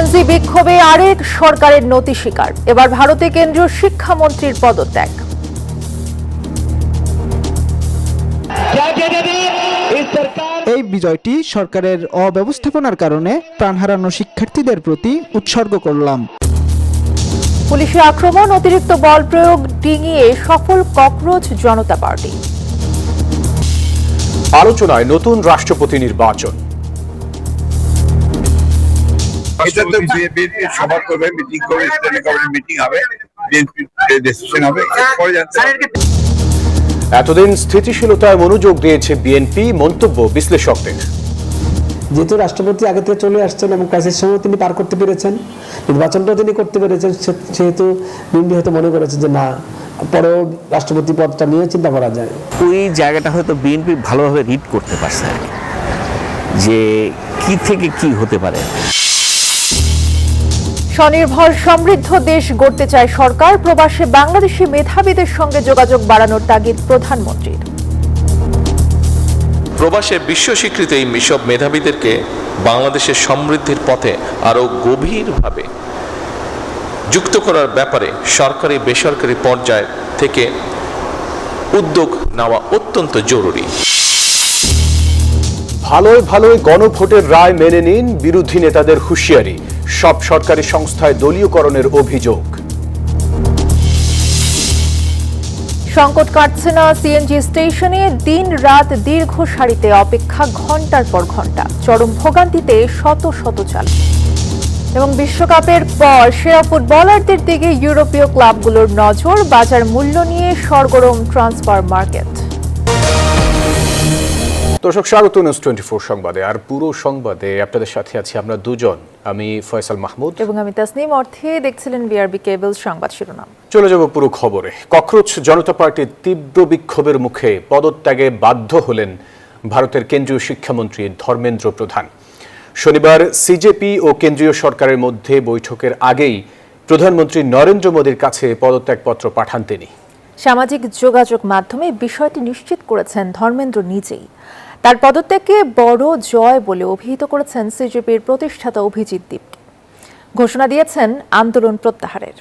Gen Z বিক্ষোভে আরেক সরকারের নতি শিকার। এবার ভারতে কেন্দ্রীয় শিক্ষামন্ত্রীর পদত্যাগ। এই বিজয়টি সরকারের অব্যবস্থাপনার কারণে প্রাণ হারানো শিক্ষার্থীদের প্রতি উৎসর্গ করলাম। পুলিশি আক্রমণ, অতিরিক্ত বল প্রয়োগ ডিঙিয়ে সফল ককরোচ জনতা পার্টি। আলোচনায় নতুন রাষ্ট্রপতি নির্বাচন। সভা করবে, মিটিং করবে, স্ট্যান্ডিং কমিটি মিটিং হবে, ডিসিশন হবে। এতদিন স্থিতিশীলতায় মনোযোগ দিয়েছে বিএনপি, মন্তব্য বিশ্লেষকদের। যেহেতু রাষ্ট্রপতি আগে থেকে চলে আসছেন এবং ক্রাইসিস সময় তিনি পার করতে পেরেছেন, নির্বাচনটাও তিনি করতে পেরেছেন, সেহেতু বিএনপি হয়তো মনে করেছে যে না, পরেও রাষ্ট্রপতি পদটা নিয়ে চিন্তা করা যায়। ওই জায়গাটা হয়তো বিএনপি ভালোভাবে রিড করতে পারছে যে কি থেকে কি হতে পারে। স্বনির্ভর সমৃদ্ধ দেশ গড়তে চায় সরকার। প্রবাসে বাংলাদেশি মেধাবীদের সঙ্গে যোগাযোগ বাড়ানোর তাগিদ প্রধানমন্ত্রীর। প্রবাসে বিশ্ব স্বীকৃত এই সব মেধাবীদেরকে বাংলাদেশের সমৃদ্ধির পথে আরও গভীরভাবে যুক্ত করার ব্যাপারে সরকারি বেসরকারি পর্যায় থেকে উদ্যোগ নেওয়া অত্যন্ত জরুরি। ভালোই ভালোই গণভোটের রায় মেনে নিন, বিরোধী নেতাদের হুঁশিয়ারি। সব সরকারি সংস্থায় দলীয়করণের অভিযোগ। সংকট কাটছে না সিএনজি স্টেশনে। দিন রাত দীর্ঘ সারিতে অপেক্ষা, ঘন্টার পর ঘন্টা। চরম ভোগান্তিতে শত শত চালক। এবং বিশ্বকাপের পর সেরা ফুটবলারদের দিকে ইউরোপীয় ক্লাবগুলোর নজর। বাজার মূল্য নিয়ে সরগরম ট্রান্সফার মার্কেট। দর্শক, স্বাগত নিউজ 24 সংবাদে। আর পুরো সংবাদে আপনাদের সাথে আছি আমরা দুজন, আমি ফয়সাল মাহমুদ এবং আমি তাসনিম অর্থে। দেখছিলেন বিআরবি কেবল সংবাদ শিরোনাম। চলে যাব পুরো খবরে। ককরোচ জনতা পার্টির তীব্র বিক্ষোভের মুখে পদত্যাগে বাধ্য হলেন ভারতের কেন্দ্রীয় শিক্ষামন্ত্রী ধর্মেন্দ্র প্রধান। শনিবার সিজেপি ও কেন্দ্রীয় সরকারের মধ্যে বৈঠকের আগেই প্রধানমন্ত্রী নরেন্দ্র মোদীর কাছে পদত্যাগপত্র পাঠান তিনি। সামাজিক যোগাযোগ মাধ্যমে বিষয়টি নিশ্চিত করেছেন ধর্মেন্দ্র নিজেই। তার পদত্যাগকে বড় জয় বলে অভিহিত করেছেন সিজেপির প্রতিষ্ঠাতা অভিজিৎ দীপকে। ঘোষণা দিয়েছেন আন্দোলন প্রত্যাহারের।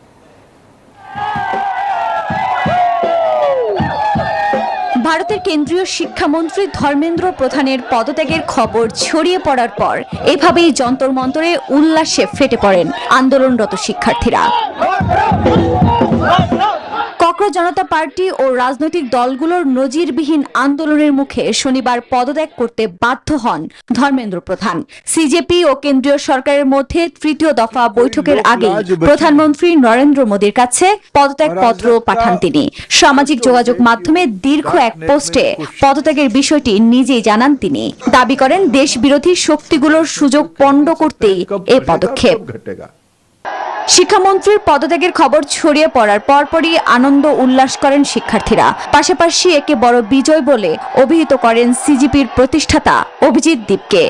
ভারতের কেন্দ্রীয় শিক্ষামন্ত্রী ধর্মেন্দ্র প্রধানের পদত্যাগের খবর ছড়িয়ে পড়ার পর এভাবেই যন্তর মন্তরে উল্লাসে ফেটে পড়েন আন্দোলনরত শিক্ষার্থীরা। ককরোচ জনতা পার্টি ও রাজনৈতিক দলগুলোর নজিরবিহীন আন্দোলনের মুখে শনিবার পদত্যাগ করতে বাধ্য হন ধর্মেন্দ্র প্রধান। সিজেপি ও কেন্দ্রীয় সরকারের মধ্যে তৃতীয় দফা বৈঠকের আগে প্রধানমন্ত্রী নরেন্দ্র মোদীর কাছে পদত্যাগপত্র পাঠান তিনি। সামাজিক যোগাযোগ মাধ্যমে দীর্ঘ এক পোস্টে পদত্যাগের বিষয়টি নিজেই জানান তিনি। দাবি করেন দেশ বিরোধী শক্তিগুলোর সুযোগ পণ্ড করতেই এ পদক্ষেপ। শিক্ষামন্ত্রীর পদত্যাগের খবর ছড়িয়ে পড়ার পরপরই আনন্দ উল্লাস করেন শিক্ষার্থীরা। পাশাপাশি একে বড় বিজয় বলে অভিহিত করেন সিজেপির প্রতিষ্ঠাতা অভিজিৎ দীপকে।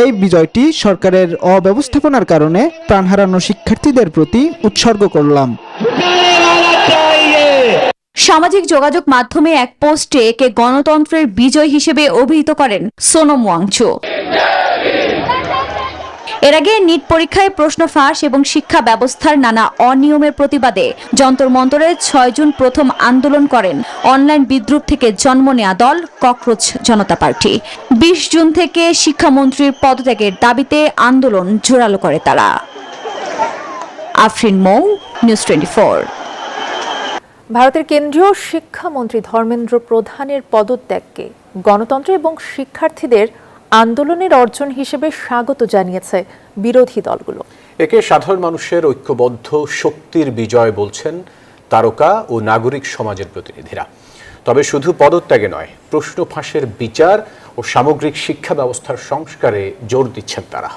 এই বিজয়টি সরকারের অব্যবস্থাপনার কারণে প্রাণ হারানো শিক্ষার্থীদের প্রতি উৎসর্গ করলাম। সামাজিক যোগাযোগ মাধ্যমে এক পোস্টে একে গণতন্ত্রের বিজয় হিসেবে অভিহিত করেন সোনম ওয়াংচু। এর আগে নিট পরীক্ষায় প্রশ্ন ফাঁস এবং শিক্ষা ব্যবস্থার নানা অনিয়মের প্রতিবাদে যন্তর মন্তরে 6 জুন প্রথম আন্দোলন করেন অনলাইন বিদ্রুপ থেকে জন্ম নেয়া দল ককরোচ জনতা পার্টি। 20 জুন থেকে শিক্ষামন্ত্রীর পদত্যাগের দাবিতে আন্দোলন জোরালো করে তারা। আফরিন মৌ, নিউজ 24। ভারতের কেন্দ্রীয় শিক্ষামন্ত্রী ধর্মেন্দ্র প্রধানের পদত্যাগকে গণতন্ত্র এবং শিক্ষার্থীদের আন্দোলনের অর্জন হিসেবে স্বাগত জানিয়েছে বিরোধী দলগুলো। একে সাধারণ মানুষের ঐক্যবদ্ধ শক্তির বিজয় বলছেন তারকা ও নাগরিক সমাজের প্রতিনিধিরা। তবে শুধু পদত্যাগে নয়, প্রশ্ন ফাঁসের বিচার ও সামগ্রিক শিক্ষা ব্যবস্থার সংস্কারে জোর দিচ্ছেন তারা।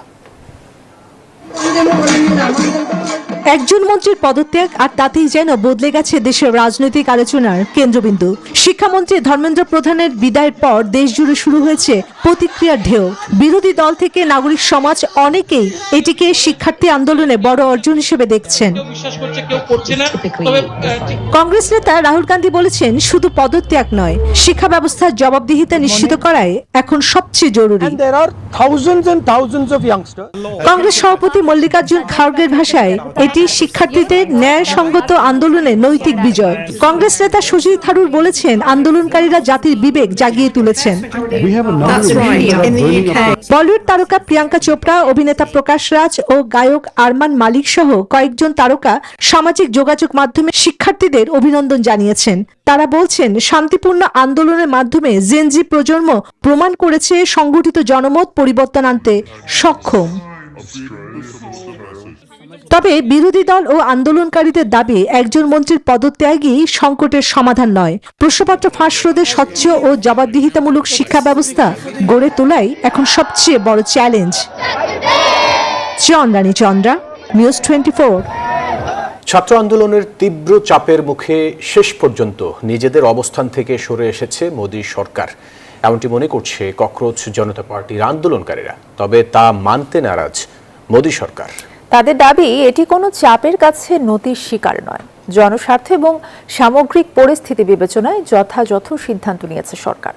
একজন মন্ত্রীর পদত্যাগ আর তাতেই যেন বদলে গেছে দেশের রাজনৈতিক আলোচনার কেন্দ্রবিন্দু। শিক্ষামন্ত্রী ধর্মেন্দ্র প্রধানের বিদায়ের পর দেশ জুড়ে শুরু হয়েছে প্রতিক্রিয়ার ঢেউ। বিরোধী দল থেকে নাগরিক সমাজ অনেকেই এটিকে শিক্ষার্থী আন্দোলনে বড় অর্জন হিসেবে দেখছেন। কংগ্রেস নেতা রাহুল গান্ধী বলেছেন, শুধু পদত্যাগ নয়, শিক্ষা ব্যবস্থার জবাবদিহিতা নিশ্চিত করাই এখন সবচেয়ে জরুরি। কংগ্রেস সভাপতি মল্লিকার্জুন খাড়গের ভাষায় এটি শিক্ষার্থীদের ন্যায়সঙ্গত আন্দোলনের নৈতিক বিজয়। কংগ্রেস নেতা শশী থারুর বলেছেন, আন্দোলনকারীরা জাতির বিবেক জাগিয়ে তুলেছেন। বলিউড তারকা প্রিয়াঙ্কা চোপড়া, অভিনেতা প্রকাশ রাজ ও গায়ক আরমান মালিক সহ কয়েকজন তারকা সামাজিক যোগাযোগ মাধ্যমে শিক্ষার্থীদের অভিনন্দন জানিয়েছেন। তারা বলছেন, শান্তিপূর্ণ আন্দোলনের মাধ্যমে জেনজি প্রজন্ম প্রমাণ করেছে সংগঠিত জনমত পরিবর্তন আনতে সক্ষম। তবে বিরোধী দল ও আন্দোলনকারীদের দাবি, একজন মন্ত্রীর পদত্যাগই সংকটের সমাধান নয়। প্রশ্নপত্র ফাঁস রোধে স্বচ্ছ ও জবাবদিহিতামূলক শিক্ষা ব্যবস্থা গড়ে তোলাই এখন সবচেয়ে বড় চ্যালেঞ্জ। চন্দ্রানী চন্দ্রা, নিউজ 24। ছাত্র আন্দোলনের তীব্র চাপের মুখে শেষ পর্যন্ত নিজেদের অবস্থান থেকে সরে এসেছে মোদী সরকার, এমনটি মনে করছে ককরোচ জনতা পার্টির আন্দোলনকারীরা। তবে তা মানতে নারাজ মোদী সরকার। তাদের দাবি, এটি কোনো চাপের কাছে নতির শিকার নয়। জনস্বার্থ এবং সামগ্রিক পরিস্থিতি বিবেচনায় যথাযথ সিদ্ধান্ত নিয়েছে সরকার।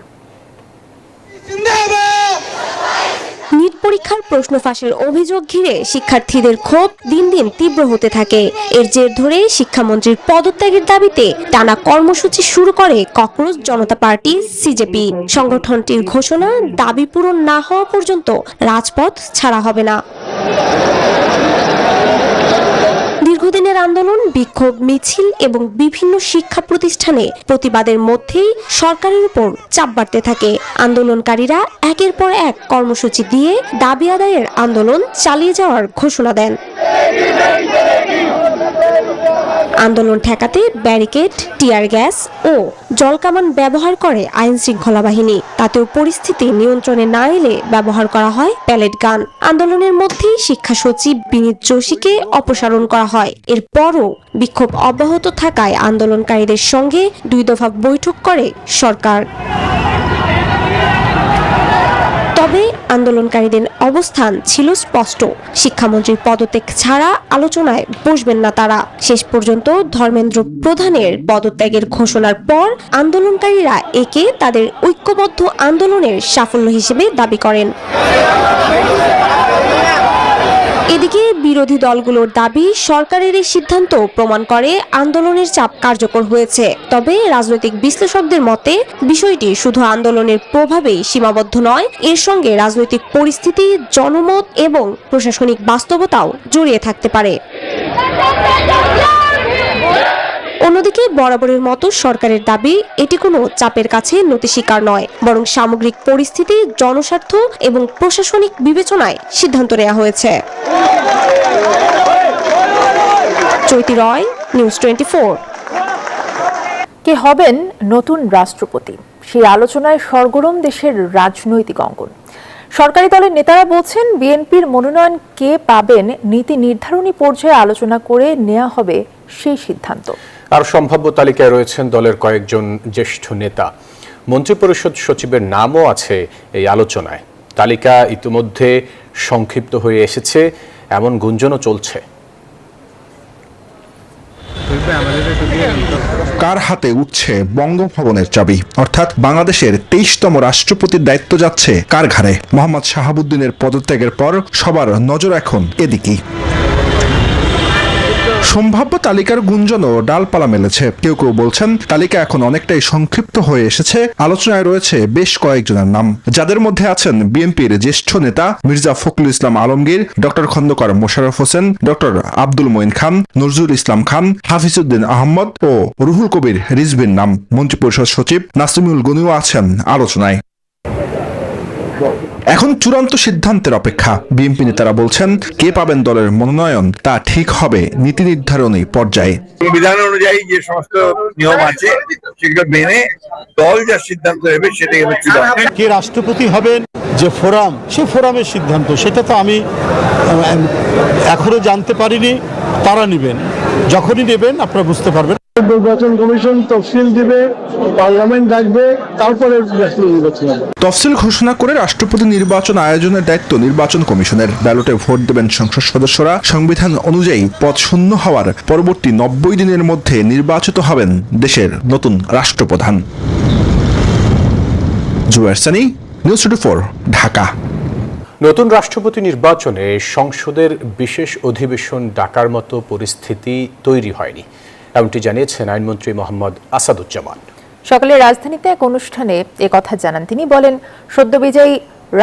নিট পরীক্ষার প্রশ্ন ফাঁসের অভিযোগ ঘিরে শিক্ষার্থীদের ক্ষোভ দিন দিন তীব্র হতে থাকে। এর জের ধরে শিক্ষামন্ত্রীর পদত্যাগের দাবিতে টানা কর্মসূচি শুরু করে ককরোচ জনতা পার্টি সিজেপি। সংগঠনটির ঘোষণা, দাবি পূরণ না হওয়া পর্যন্ত রাজপথ ছাড়া হবে না। দীর্ঘদিনের আন্দোলন, বিক্ষোভ, মিছিল এবং বিভিন্ন শিক্ষা প্রতিষ্ঠানে প্রতিবাদের মধ্যেই সরকারের উপর চাপ বাড়তে থাকে। আন্দোলনকারীরা একের পর এক কর্মসূচি দিয়ে দাবি আদায়ের আন্দোলন চালিয়ে যাওয়ার ঘোষণা দেন। আন্দোলন ঠেকাতে ব্যারিকেড, টিয়ার গ্যাস ও জলকামান ব্যবহার করে আইন শৃঙ্খলা বাহিনী। তাতেও পরিস্থিতি নিয়ন্ত্রণে না এলে ব্যবহার করা হয় প্যালেট গান। আন্দোলনের মধ্যেই শিক্ষা সচিব বিনীত যোশীকে অপসারণ করা হয়। এরপরও বিক্ষোভ অব্যাহত থাকায় আন্দোলনকারীদের সঙ্গে 2 দফা বৈঠক করে সরকার। তবে আন্দোলনকারীদের অবস্থান ছিল স্পষ্ট, শিক্ষামন্ত্রীর পদত্যাগ ছাড়া আলোচনায় বসবেন না তারা। শেষ পর্যন্ত ধর্মেন্দ্র প্রধানের পদত্যাগের ঘোষণার পর আন্দোলনকারীরা একে তাদের ঐক্যবদ্ধ আন্দোলনের সাফল্য হিসেবে দাবি করেন। এদিকে বিরোধী দলগুলোর দাবি, সরকারের এই সিদ্ধান্ত প্রমাণ করে আন্দোলনের চাপ কার্যকর হয়েছে। তবে রাজনৈতিক বিশ্লেষকদের মতে বিষয়টি শুধু আন্দোলনের প্রভাবেই সীমাবদ্ধ নয়, এর সঙ্গে রাজনৈতিক পরিস্থিতি, জনমত এবং প্রশাসনিক বাস্তবতাও জড়িয়ে থাকতে পারে। অন্যদিকে বরাবরের মতো সরকারের দাবি, এটি কোনো চাপের কাছে নতি স্বীকার নয়, বরং সামগ্রিক পরিস্থিতি, জনস্বার্থ এবং প্রশাসনিক বিবেচনায় সিদ্ধান্ত নেওয়া হয়েছে। চৈতি রয়, নিউজ 24। কে হবেন নতুন রাষ্ট্রপতি, সেই আলোচনায় সরগরম দেশের রাজনৈতিক অঙ্গন। সরকারি দলের নেতারা বলছেন, বিএনপির মনোনয়ন কে পাবেন নীতি নির্ধারণী পর্যায়ে আলোচনা করে নেওয়া হবে সেই সিদ্ধান্ত। আর সম্ভাব্য তালিকায় রয়েছেন দলের কয়েকজন জ্যেষ্ঠ নেতা। মন্ত্রিপরিষদ সচিবের নামও আছে এই আলোচনায়। তালিকা ইতিমধ্যে সংক্ষিপ্ত হয়ে এসেছে, এমন গুঞ্জনও চলছে। কার হাতে উঠছে বঙ্গভবনের চাবি, অর্থাৎ বাংলাদেশের 23তম রাষ্ট্রপতির দায়িত্ব যাচ্ছে কার ঘাড়ে? মোহাম্মদ শাহাবুদ্দিনের পদত্যাগের পর সবার নজর এখন এদিকেই। সম্ভাব্য তালিকার গুঞ্জনও ডালপালা মেলেছে। কেউ কেউ বলছেন, তালিকা এখন অনেকটাই সংক্ষিপ্ত হয়ে এসেছে, আলোচনায় রয়েছে বেশ কয়েকজনের নাম, যাদের মধ্যে আছেন বিএনপির জ্যেষ্ঠ নেতা মির্জা ফখরুল ইসলাম আলমগীর, ডক্টর খন্দকার মোশাররফ হোসেন, ডক্টর আব্দুল মঈন খান, নজরুল ইসলাম খান, হাফিজউদ্দিন আহমদ ও রুহুল কবির রিজভির নাম। মন্ত্রিপরিষদ সচিব নাসিমুল গনিও আছেন আলোচনায়। এখন চূড়ান্ত সিদ্ধান্তের অপেক্ষা। বিএনপি নেতারা বলছেন, কে পাবেন দলের মনোনয়ন তা ঠিক হবে নীতি নির্ধারণী পর্যায়ে। সংবিধান অনুযায়ী যে সমস্ত নিয়ম আছে সেগুলো মেনে দল যা সিদ্ধান্ত নেবে সেটাই হবে চূড়ান্ত। কে রাষ্ট্রপতি হবেন যে ফোরাম, সেই ফোরামের সিদ্ধান্ত, সেটা তো আমি এখনো জানতে পারিনি। তারা নেবেন, যখনই নেবেন আপনারা বুঝতে পারবেন। নির্বাচন কমিশন তফসিল দিবে, পার্লামেন্ট ডাকবে, তারপরে নির্বাচন হবে। তফসিল ঘোষণা করে রাষ্ট্রপতি নির্বাচন আয়োজনের দায়িত্ব নির্বাচন কমিশনের। ব্যালটে ভোট দেবেন সংসদ সদস্যরা। সংবিধান অনুযায়ী পদ শূন্য হওয়ার পরবর্তী 90 দিনের মধ্যে নির্বাচিত হবেন দেশের নতুন রাষ্ট্রপ্রধান। জুয়ার সানি, নিউজ 24, ঢাকা। নতুন রাষ্ট্রপতি নির্বাচনে সংসদের বিশেষ অধিবেশন ডাকার মতো পরিস্থিতি তৈরি হয়নি, এমনটি জানিয়েছেন আইনমন্ত্রী মোহাম্মদ আসাদুজ্জামান। সকালে রাজধানীতে এক অনুষ্ঠানে একথা জানান তিনি। বলেন, সদ্যবিজয়ী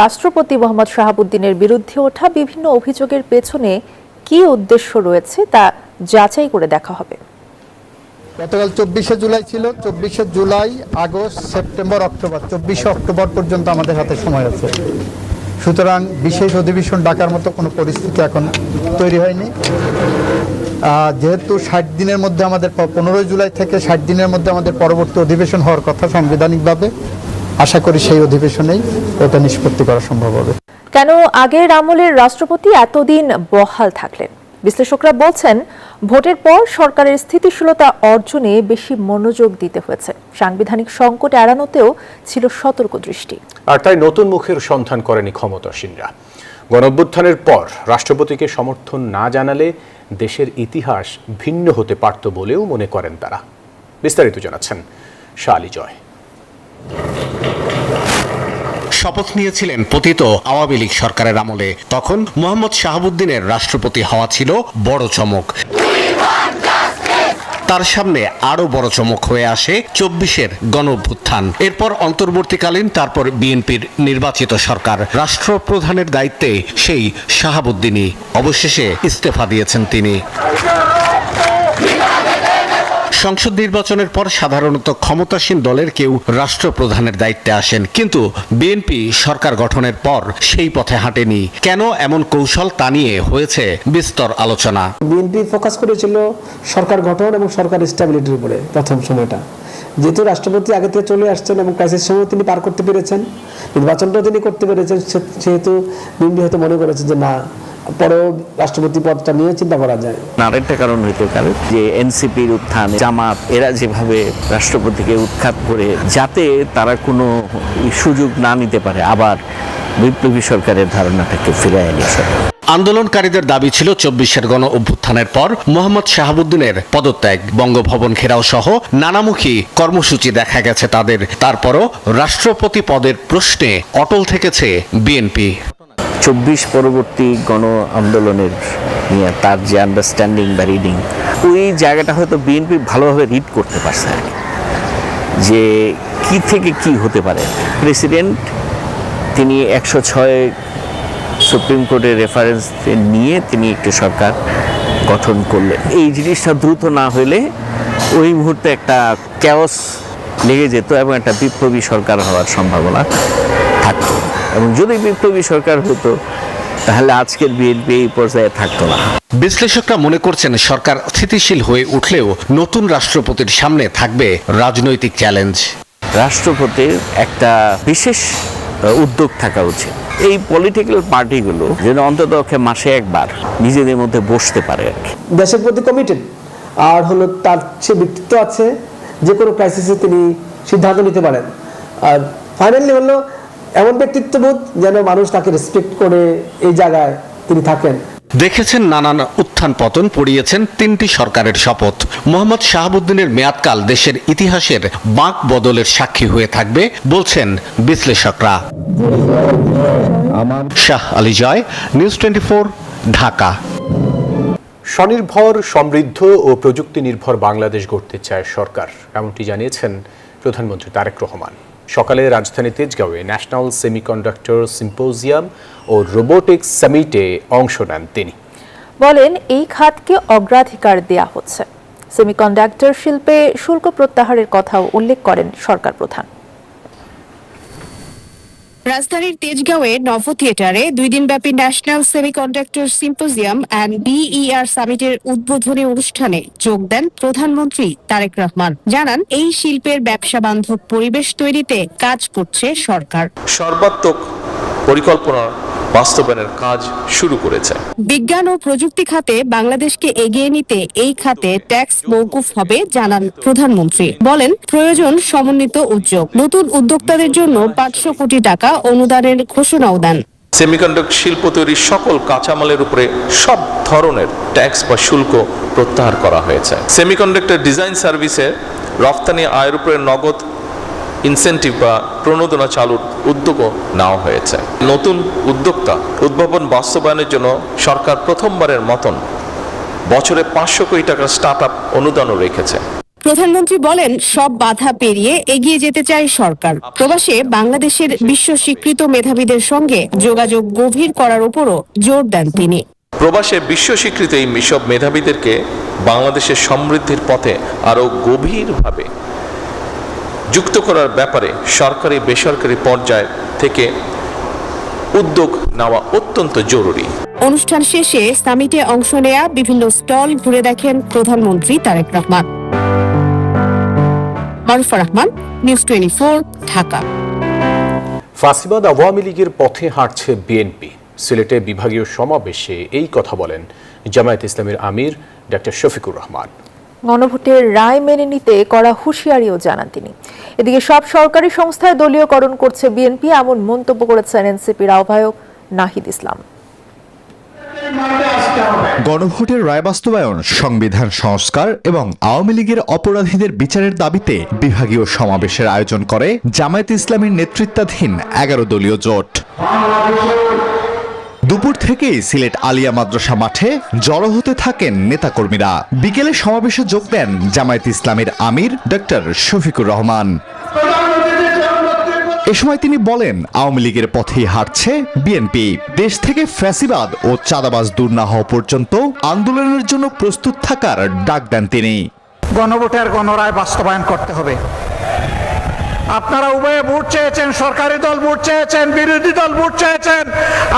রাষ্ট্রপতি মোহাম্মদ শাহাবুদ্দিনের বিরুদ্ধে ওঠা বিভিন্ন অভিযোগের পেছনে কি উদ্দেশ্য রয়েছে তা যাচাই করে দেখা হবে। গতকাল 24শে জুলাই ছিল, 24শে জুলাই, আগস্ট, সেপ্টেম্বর, অক্টোবর, 24শে অক্টোবর পর্যন্ত আমাদের হাতে সময় আছে। সুতরাং বিশেষ অধিবেশন ডাকার মতো কোনো পরিস্থিতি এখন তৈরি হয়নি। যেহেতু 60 দিনের মধ্যে আমাদের 15 জুলাই থেকে 60 দিনের মধ্যে আমাদের পরবর্তী অধিবেশন হওয়ার কথা সাংবিধানিকভাবে, আশা করি সেই অধিবেশনেই ওটা নিষ্পত্তি করা সম্ভব হবে। কেন আগের আমলের রাষ্ট্রপতি এতদিন বহাল থাকলেন? বিশ্লেষকরা বলছেন, ভোটের পর সরকারের স্থিতিশীলতা অর্জনে বেশি মনোযোগ দিতে হয়েছে। সাংবিধানিক সংকট এড়ানোতেও ছিল সতর্ক দৃষ্টি। আর তাই নতুন মুখের সন্ধান করেনি ক্ষমতাসীনরা। গণঅভ্যুত্থানের পর রাষ্ট্রপতিকে সমর্থন না জানালে দেশের ইতিহাস ভিন্ন হতে পারত বলেও মনে করেন তারা। বিস্তারিত জানাচ্ছেন শালি জয়। শপথ নিয়েছিলেন পতিত আওয়ামী লীগ সরকারের আমলে। তখন মোহাম্মদ শাহাবুদ্দিনের রাষ্ট্রপতি হওয়া ছিল বড় চমক। তার সামনে আরো বড় চমক হয়ে আসে 24-এর গণঅভ্যুত্থান। এরপর অন্তর্বর্তীকালীন, তারপর বিএনপির নির্বাচিত সরকার। রাষ্ট্রপ্রধানের দায়িত্বে সেই শাহাবুদ্দিনই অবশেষে ইস্তফা দিয়েছেন তিনি। সংসদ নির্বাচনের পর সাধারণত ক্ষমতাসীন দলের কেউ রাষ্ট্রপ্রধানের দায়িত্বে আসেন, কিন্তু বিএনপি সরকার গঠনের পর সেই পথে হাঁটেনি। কেন এমন কৌশল, তা নিয়ে হয়েছে বিস্তর আলোচনা। বিএনপি ফোকাস করেছিল সরকার গঠন এবং সরকার স্টেবিলিটির উপরে প্রথম সময়টা। যেহেতু রাষ্ট্রপতি আগে থেকে চলে আসছেন এবং ক্রাইসিস সময় তিনি পার করতে পেরেছেন, নির্বাচনটাও তিনি করতে পেরেছেন, সেহেতু বিএনপি হয়তো মনে করেছে যে না, পরেও রাষ্ট্রপতি পদটা নিয়ে চিন্তা করা যায়। আরেকটা কারণ হইতে পারে যে এনসিপির উত্থান, জামাত, এরা যেভাবে রাষ্ট্রপতিকে উৎখাত করে যাতে তারা কোনো সুযোগ না নিতে পারে, আবার বিপ্লবী সরকারের ধারণাটাকে ফিরে এনে। আন্দোলনকারীদের দাবি ছিল 24-এর গণ অভ্যুত্থানের পর মোহাম্মদ শাহাবুদ্দিনের পদত্যাগ, বঙ্গভবন ঘেরাও সহ নানামুখী কর্মসূচি দেখা গেছে তাদের। তারপরও রাষ্ট্রপতি পদের প্রশ্নে অটল থেকেছে বিএনপি। 24 পরবর্তী গণ আন্দোলনের নিয়ে তার যে আন্ডারস্ট্যান্ডিং বা রিডিং, ওই জায়গাটা হয়তো বিএনপি ভালোভাবে রিড করতে পারছে আর কি, যে কি থেকে কি হতে পারে। প্রেসিডেন্ট তিনি 106 সুপ্রিম কোর্টের রেফারেন্স নিয়ে তিনি একটি সরকার গঠন করলেন। এই জিনিসটা দ্রুত না হলে ওই মুহূর্তে একটা ক্যাওস লেগে যেত এবং একটা বিপ্লবী সরকার হওয়ার সম্ভাবনা থাকতো। এবং যদি বিপ্লবী সরকার হতো তাহলে আজকের বিএনপি এই পর্যায়ে থাকতো না। বিশ্লেষকরা মনে করছেন সরকার স্থিতিশীল হয়ে উঠলেও নতুন রাষ্ট্রপতির সামনে থাকবে রাজনৈতিক চ্যালেঞ্জ। রাষ্ট্রপতির একটা বিশেষ উদ্যোগ থাকা উচিত। এই পলিটিক্যাল পার্টিগুলো যেন অন্তত মাসে একবার নিজেদের মধ্যে বসতে পারে আর কি। দেশের প্রতি কমিটেড, আর হলো তার সে ব্যক্তিত্ব আছে, যে কোনো ক্রাইসিসে তিনি সিদ্ধান্ত নিতে পারেন। আর ফাইনালি হলো এমন ব্যক্তিত্ববোধ যেন মানুষ তাকে রেসপেক্ট করে এই জায়গায় তিনি থাকেন। দেখেছেন নানান উত্থান পতন, পড়িয়েছেন 3টি সরকারের শপথ। মোহাম্মদ শাহাবুদ্দিনের মেয়াদকাল দেশের ইতিহাসের বাঁক বদলের সাক্ষী হয়ে থাকবে বলছেন বিশ্লেষকরা। শাহ আলী জয়, নিউজ 24, ঢাকা। স্বনির্ভর, সমৃদ্ধ ও প্রযুক্তি নির্ভর বাংলাদেশ গড়তে চায় সরকার, এমনটি জানিয়েছেন প্রধানমন্ত্রী তারেক রহমান। সকালে রাজধানী তেজগাঁওয়ে ন্যাশনাল সেমিকন্ডাক্টর সিম্পোজিয়াম ও রোবোটিক্স সামিটে অংশ নেন তিনি। বলেন, এই খাতকে অগ্রাধিকার দেয়া হচ্ছে। সেমিকন্ডাক্টর শিল্পে শুল্ক প্রত্যাহারের কথাও উল্লেখ করেন সরকার প্রধান। রাজধানীর তেজগাঁওয়ে নভ থিয়েটারে 2 দিনব্যাপী national semiconductor symposium and BER সামিটের উদ্বোধনী অনুষ্ঠানে যোগ দেন প্রধানমন্ত্রী তারেক রহমান। জানান, এই শিল্পের ব্যবসা বান্ধব পরিবেশ তৈরিতে কাজ করছে সরকার। সর্বাত্মক পরিকল্পনা বাস্তবায়নের কাজ শুরু করেছে। বিজ্ঞান ও প্রযুক্তি খাতে বাংলাদেশকে এগিয়ে নিতে এই খাতে ট্যাক্স মওকুফ হবে জানান প্রধানমন্ত্রী। বলেন, প্রয়োজন সমন্বিত উদ্যোগ। নতুন উদ্যোক্তাদের জন্য 500 কোটি টাকা অনুদানের ঘোষণাও দেন। সেমিকন্ডাক্টর শিল্প তৈরির সকল কাঁচামালের উপরে সব ধরনের ট্যাক্স বা শুল্ক প্রত্যাহার করা হয়েছে। সেমিকন্ডাক্টর ডিজাইন সার্ভিসে রফতানি আয়ের উপরে নগদ ইনসেন্টিভ বা প্রণোদনা চালুর উদ্যোগও নেওয়া হয়েছে। নতুন উদ্যোক্তা উদ্ভাবন বাস্তবায়নের জন্য সরকার প্রথমবারের মতন বছরে 500 কোটি টাকার স্টার্ট আপ অনুদানও রেখেছে। প্রধানমন্ত্রী বলেন, সব বাধা পেরিয়ে এগিয়ে যেতে চায় সরকার। প্রবাসে বাংলাদেশের বিশ্ব স্বীকৃত মেধাবীদের সঙ্গে যোগাযোগ গভীর করার উপরও জোর দেন তিনি। প্রবাসে বিশ্ব স্বীকৃত এই সব মেধাবীদেরকে বাংলাদেশের সমৃদ্ধির পথে আরও গভীরভাবে যুক্ত করার ব্যাপারে সরকারি বেসরকারি পর্যায় থেকে উদ্যোগ নেওয়া অত্যন্ত জরুরি। অনুষ্ঠান শেষে সামিটে অংশ নেয়া বিভিন্ন স্টল ঘুরে দেখেন প্রধানমন্ত্রী তারেক রহমান। মারুফা রহমান, নিউজ 24, ঢাকা। ফাঁসিবাদ আওয়ামী লীগের পথে হাঁটছে বিএনপি। সিলেটে বিভাগীয় সমাবেশে এই কথা বলেন জামায়াত ইসলামীর আমির ডক্টর শফিকুর রহমান। গণভোটের রায় মেনে নিতে কড়া হুঁশিয়ারিও জানান তিনি। এদিকে সব সরকারি সংস্থায় দলীয়করণ করছে বিএনপি, এমন মন্তব্য করেছেন এনসিপির আহ্বায়ক নাহিদ ইসলাম। গণভোটের রায় বাস্তবায়ন, সংবিধান সংস্কার এবং আওয়ামী লীগের অপরাধীদের বিচারের দাবিতে বিভাগীয় সমাবেশের আয়োজন করে জামায়াত ইসলামীর নেতৃত্বাধীন 11 দলীয় জোট। দুপুর থেকেই সিলেট আলিয়া মাদ্রাসা মাঠে জড়ো হতে থাকেন নেতাকর্মীরা। বিকেলে সমাবেশে যোগ দেন জামায়াত ইসলামীর আমির ডক্টর শফিকুর রহমান। এ সময় তিনি বলেন, আওয়ামী লীগের পথেই হাঁটছে বিএনপি। দেশ থেকে ফ্যাসিবাদ ও চাঁদাবাজ দূর না হওয়া পর্যন্ত আন্দোলনের জন্য প্রস্তুত থাকার ডাক দেন তিনি। গণভোটের গণরায় বাস্তবায়ন করতে হবে। আপনারা উভয়ে ভোট চেয়েছেন, সরকারি দল ভোট চেয়েছেন, বিরোধী দল ভোট চেয়েছেন,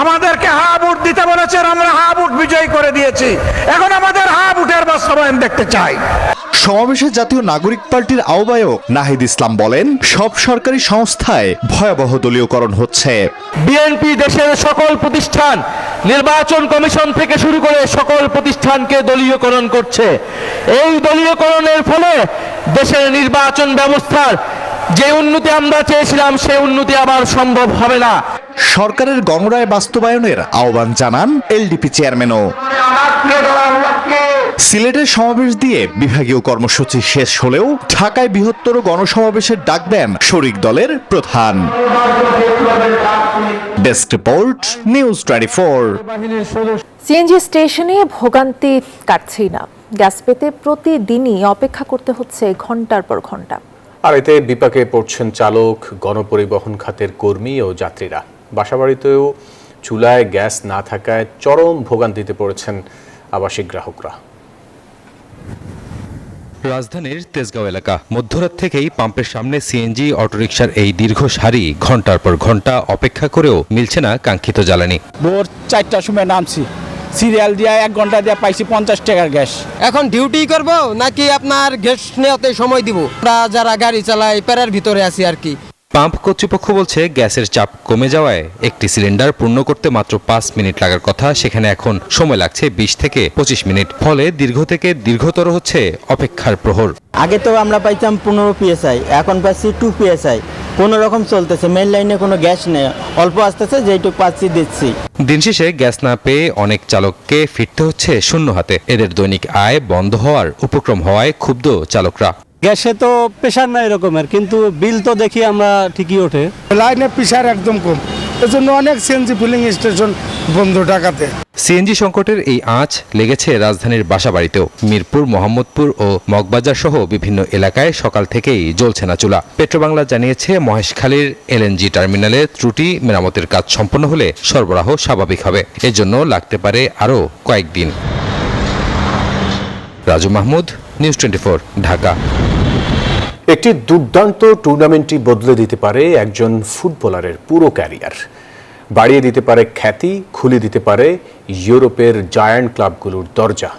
আমাদেরকে হা ভোট দিতে বলেছেন, আমরা হা ভোট বিজয়ী করে দিয়েছি। এখন আমাদের হা ভোটের বাস্তবায়ন দেখতে চাই। সমাবেশে জাতীয় নাগরিক পার্টির আহ্বায়ক নাহিদ ইসলাম বলেন, সব সরকারি সংস্থায় ভয়াবহ দলীয়করণ হচ্ছে। বিএনপি দেশের সকল প্রতিষ্ঠান, নির্বাচন কমিশন থেকে শুরু করে সকল প্রতিষ্ঠানকে দলীয়করণ করছে। এই দলীয়করণের ফলে দেশের নির্বাচন ব্যবস্থার যে উন্নতি আমরা চেয়েছিলাম সেই উন্নতি আবার সম্ভব হবে না। সরকারের গণরায় বাস্তবায়নের আহ্বান জানান এলডিপি চেয়ারম্যানও। সিলেটের সমাবেশ দিয়ে বিভাগীয় কর্মসূচি শেষ হলেও ঢাকায় বৃহত্তর গণসমাবেশের ডাক দেন শরিক দলের প্রধান। Desk report, news 24। সিএনজি স্টেশনে ভোগান্তি কাটছেই না। গ্যাস পেতে প্রতিদিনই অপেক্ষা করতে হচ্ছে ঘন্টার পর ঘন্টা। আর এতে বিপাকে পড়ছেন চালক, গণপরিবহন খাতের কর্মী ও যাত্রীরা। বাসাবাড়িতেও চুলায় গ্যাস না থাকায় চরম ভোগান্তিতে পড়েছেন আবাসিক গ্রাহকরা। রাজধানীর তেজগাঁও এলাকা। মধ্যরাত থেকেই পাম্পের সামনে সিএনজি অটোরিকশার এই দীর্ঘ সারি ঘন্টার পর ঘন্টা অপেক্ষা করেও মিলছে না কাঙ্ক্ষিত জ্বালানি। ভোর 4টার সময় নামছি, সিরিয়াল দিয়ে 1 ঘন্টা দিয়ে পাইছি 50 টাকার গ্যাস। এখন ডিউটি করব নাকি আপনার গ্যাস নেওয়াতে সময় দিব? আমরা যারা গাড়ি চালাই প্যারার ভিতরে আছি আর কি। পাম্প কর্তৃপক্ষ বলছে গ্যাসের চাপ কমে যাওয়ায় একটি সিলিন্ডার পূর্ণ করতে মাত্র 5 মিনিট লাগার কথা, সেখানে এখন সময় লাগছে 20 থেকে 25 মিনিট। ফলে দীর্ঘ থেকে দীর্ঘতর হচ্ছে অপেক্ষার প্রহর। আগে তো আমরা পাইতাম 15 PSI, এখন পাচ্ছি 2 PSI। কোনো রকম চলতেছে, মেইন লাইনে কোনো গ্যাস নেই, অল্প আসতেছে, যেইটুকু পাচ্ছি দিচ্ছি। দিন শেষে গ্যাস না পেয়ে অনেক চালককে ফিরতে হচ্ছে শূন্য হাতে। এদের দৈনিক আয় বন্ধ হওয়ার উপক্রম হওয়ায় ক্ষুব্ধ চালকরা। গ্যাসে তো প্রেশার নাই এরকমের, কিন্তু বিল তো দেখি আমরা ঠিকই ওঠে। লাইনে প্রেশার একদম কম, এজন্য অনেক সিএনজি ফিলিং স্টেশন বন্ধ ঢাকাতে। সিএনজি সংকটের এই আঁচ লেগেছে রাজধানীর বাসাবাড়িতেও। মিরপুর, মোহাম্মদপুর ও মগবাজার সহ বিভিন্ন এলাকায় সকাল থেকেই জ্বলছে না চুলা। পেট্রোবাংলা জানিয়েছে, মহেশখালীর এলএনজি টার্মিনালে ত্রুটি মেরামতের কাজ সম্পন্ন হলে সরবরাহ স্বাভাবিক হবে। এজন্য লাগতে পারে আরও কয়েকদিন। রাজু মাহমুদ, নিউজ 24, ঢাকা। একটি দুর্দান্ত টুর্নামেন্টই বদলে দিতে পারে একজন ফুটবলারের পুরো ক্যারিয়ার। বাড়িয়ে দিতে পারে খ্যাতি, খুলে দিতে পারে ইউরোপের জায়ান্ট ক্লাবগুলোর দরজা।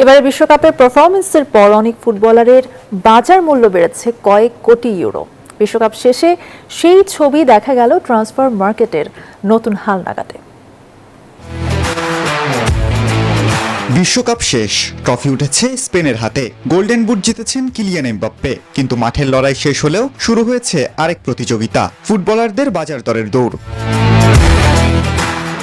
এবারে বিশ্বকাপের পারফরমেন্সের পর অনেক ফুটবলারের বাজার মূল্য বেড়েছে কয়েক কোটি ইউরো। বিশ্বকাপ শেষে সেই ছবি দেখা গেল ট্রান্সফার মার্কেটের নতুন হালনাগাদে। বিশ্বকাপ শেষ, ট্রফি উঠেছে স্পেনের হাতে, গোল্ডেন বুট জিতেছেন কিলিয়ান এমবাপ্পে। কিন্তু মাঠের লড়াই শেষ হলেও শুরু হয়েছে আরেক প্রতিযোগিতা, ফুটবলারদের বাজার দরের দৌড়।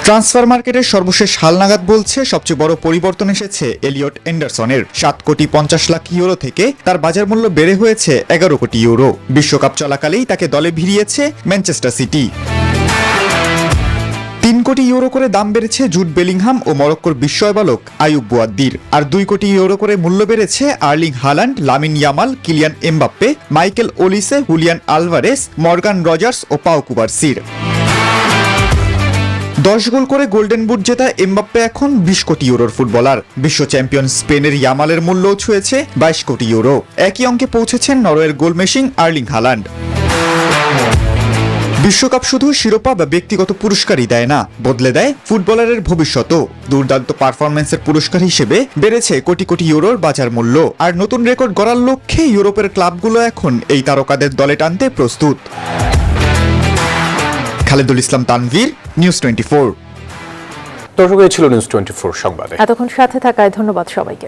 ট্রান্সফার মার্কেটের সর্বশেষ হালনাগাদ বলছে সবচেয়ে বড় পরিবর্তন এসেছে এলিয়ট এন্ডারসনের। 7,50,00,000 ইউরো থেকে তার বাজার মূল্য বেড়ে হয়েছে 11 কোটি ইউরো। বিশ্বকাপ চলাকালেই তাকে দলে ভিড়িয়েছে ম্যানচেস্টার সিটি। 3 কোটি ইউরো করে দাম বেড়েছে জুড বেলিংহাম ও মরক্কোর বিস্ময় বালক আয়ুব বুয়াদ্দির। আর 2 কোটি ইউরো করে মূল্য বেড়েছে Erling Haaland, Lamine Yamal, Kylian Mbappe, Michael Olise, Julian Alvarez, Morgan Rogers ও পাও কুবারসির। 10 গোল করে গোল্ডেন বুট জেতা এমবাপ্পে এখন 20 কোটি ইউরোর ফুটবলার। বিশ্ব চ্যাম্পিয়ন স্পেনের ইয়ামালের মূল্যও ছুঁয়েছে 22 কোটি ইউরো। একই অঙ্কে পৌঁছেছেন নরওয়ের গোলমেশিন আর্লিং হালান্ড। বিশ্বকাপ শুধু শিরোপা বা ব্যক্তিগত পুরস্কারই দেয় না, বদলে দেয় ফুটবলারের ভবিষ্যৎও। দুর্দান্ত পারফরম্যান্সের পুরস্কার হিসেবে বেড়েছে কোটি কোটি ইউরোর বাজার মূল্য। আর নতুন রেকর্ড গড়ার লক্ষ্যে ইউরোপের ক্লাবগুলো এখন এই তারকাদের দলে টানতে প্রস্তুত। খালেদুল ইসলাম তানভীর, নিউজ 24। দর্শক, ছিল নিউজ 24 সংবাদে। এতক্ষণ সাথে থাকায় ধন্যবাদ সবাইকে।